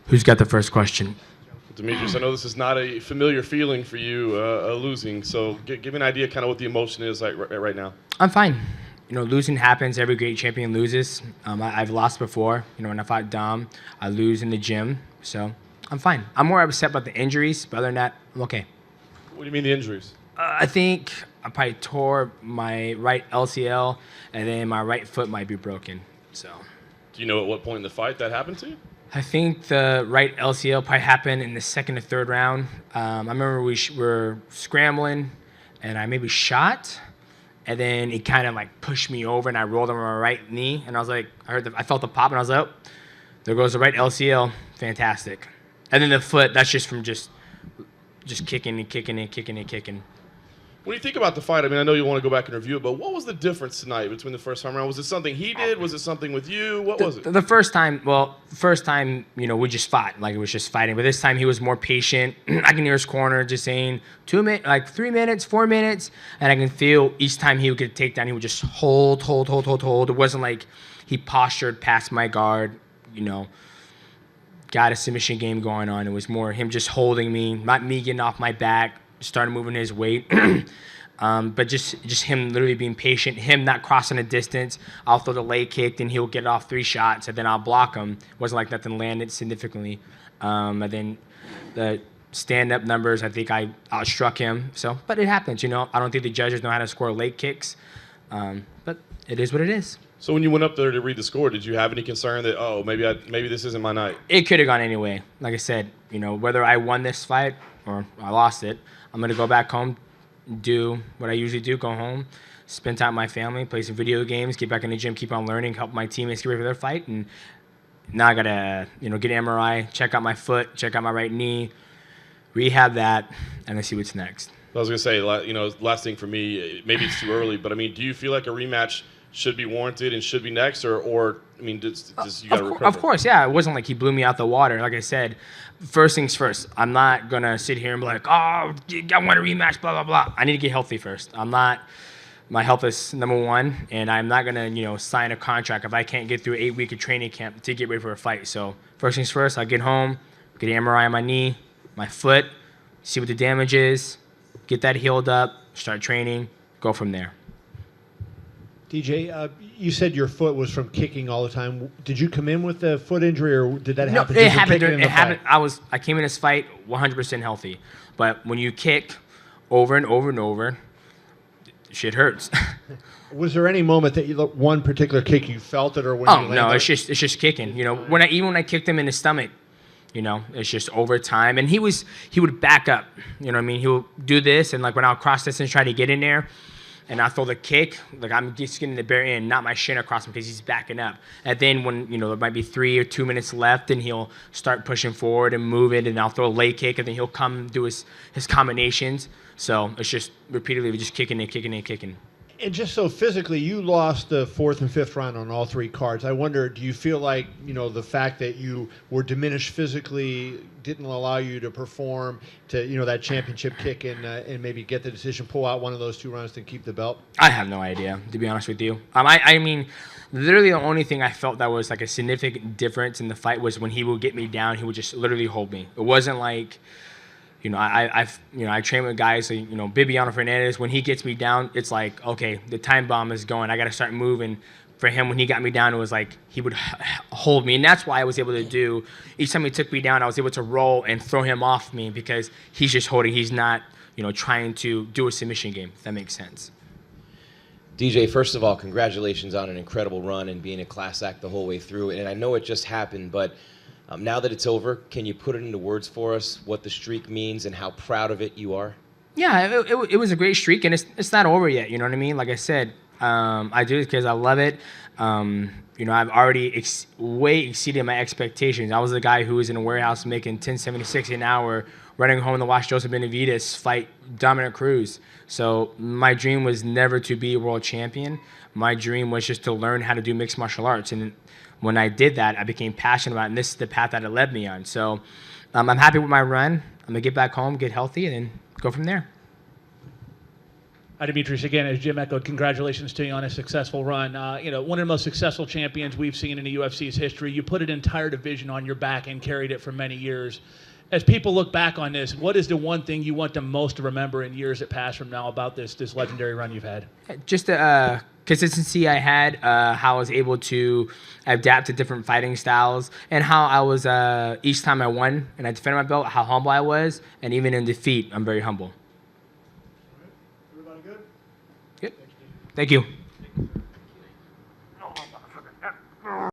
Who's got the first question? Demetrious, I know this is not a familiar feeling for you, losing. So give me an idea kind of what the emotion is like right now. I'm fine. Losing happens. Every great champion loses. I've lost before. When I fought Dom, I lose in the gym. So I'm fine. I'm more upset about the injuries, but other than that, I'm okay. What do you mean the injuries? I think I probably tore my right LCL, and then my right foot might be broken. So. Do you know at what point in the fight that happened to you? I think the right LCL probably happened in the second or third round. I remember we were scrambling, and I maybe shot, and then it kind of like pushed me over, and I rolled on my right knee, and I was like, I felt the pop, and I was like, oh, there goes the right LCL, fantastic. And then the foot, that's just from just kicking and kicking and kicking and kicking. When you think about the fight, I mean, I know you want to go back and review it, but what was the difference tonight between the first time around? Was it something he did? Was it something with you? What was it? The first time, we just fought. Like, it was just fighting. But this time, he was more patient. I can hear his corner just saying 2 minutes, like 3 minutes, 4 minutes. And I can feel each time he would get a takedown, he would just hold. It wasn't like he postured past my guard, got a submission game going on. It was more him just holding me, not me getting off my back, started moving his weight. But just him literally being patient, him not crossing a distance. I'll throw the leg kick, and he'll get off 3 shots, and then I'll block him. It wasn't like nothing landed significantly. And then the stand-up numbers, I think I outstruck him. So, but it happens, I don't think the judges know how to score leg kicks. But it is what it is. So when you went up there to read the score, did you have any concern that, maybe this isn't my night? It could have gone anyway. Like I said, whether I won this fight or I lost it, I'm going to go back home, do what I usually do, go home, spend time with my family, play some video games, get back in the gym, keep on learning, help my teammates get ready for their fight. And now I got to, get an MRI, check out my foot, check out my right knee, rehab that, and then see what's next. I was going to say, last thing for me, maybe it's too early, but, do you feel like a rematch should be warranted and should be next, or you got to recover? Of course, yeah. It wasn't like he blew me out the water. Like I said, first things first. I'm not going to sit here and be like, oh, I want a rematch, blah, blah, blah. I need to get healthy first. My health is number one, and I'm not going to, sign a contract if I can't get through 8 weeks of training camp to get ready for a fight. So first things first, I'll get home, get an MRI on my knee, my foot, see what the damage is, get that healed up, start training, go from there. DJ, you said your foot was from kicking all the time. Did you come in with a foot injury, or did that happen? No, it happened. It happened. I came in this fight 100% healthy, but when you kick over and over and over, shit hurts. Was there any moment that one particular kick you felt it, or when you landed? No, it's just kicking. When I kicked him in the stomach, it's just over time, and he would back up. He would do this, and like when I'll cross distance, try to get in there. And I throw the kick, like I'm just getting the bare end, not my shin across him because he's backing up. And then when, there might be 3 or 2 minutes left, and he'll start pushing forward and move it, and I'll throw a leg kick, and then he'll come do his combinations. So it's just repeatedly just kicking and kicking and kicking. And just so physically, you lost the 4th and 5th round on all 3 cards. I wonder, do you feel like, the fact that you were diminished physically didn't allow you to perform to, that championship kick and maybe get the decision, pull out one of those 2 rounds to keep the belt? I have no idea, to be honest with you. Literally the only thing I felt that was like a significant difference in the fight was when he would get me down, he would just literally hold me. It wasn't like... I train with guys, Bibiano Fernandez, when he gets me down, it's like, okay, the time bomb is going. I got to start moving. For him, when he got me down, it was like he would hold me. And that's why I was able to do, each time he took me down, I was able to roll and throw him off me because he's just holding. He's not, trying to do a submission game, if that makes sense. DJ, first of all, congratulations on an incredible run and being a class act the whole way through. And I know it just happened, but now that it's over, can you put it into words for us, what the streak means and how proud of it you are? Yeah, it was a great streak, and it's not over yet, you know what I mean? Like I said, I do it because I love it. I've already way exceeded my expectations. I was the guy who was in a warehouse making $10.76 an hour, running home to watch Joseph Benavidez fight Dominic Cruz. So my dream was never to be a world champion. My dream was just to learn how to do mixed martial arts, and when I did that, I became passionate about it, and this is the path that it led me on. So I'm happy with my run. I'm going to get back home, get healthy, and then go from there. Hi, Demetrious. Again, as Jim echoed, congratulations to you on a successful run. One of the most successful champions we've seen in the UFC's history. You put an entire division on your back and carried it for many years. As people look back on this, what is the one thing you want them most to remember in years that pass from now about this legendary run you've had? Just the consistency I had, how I was able to adapt to different fighting styles, and how I was, each time I won and I defended my belt, how humble I was, and even in defeat, I'm very humble. Everybody good? Yep. Thank you.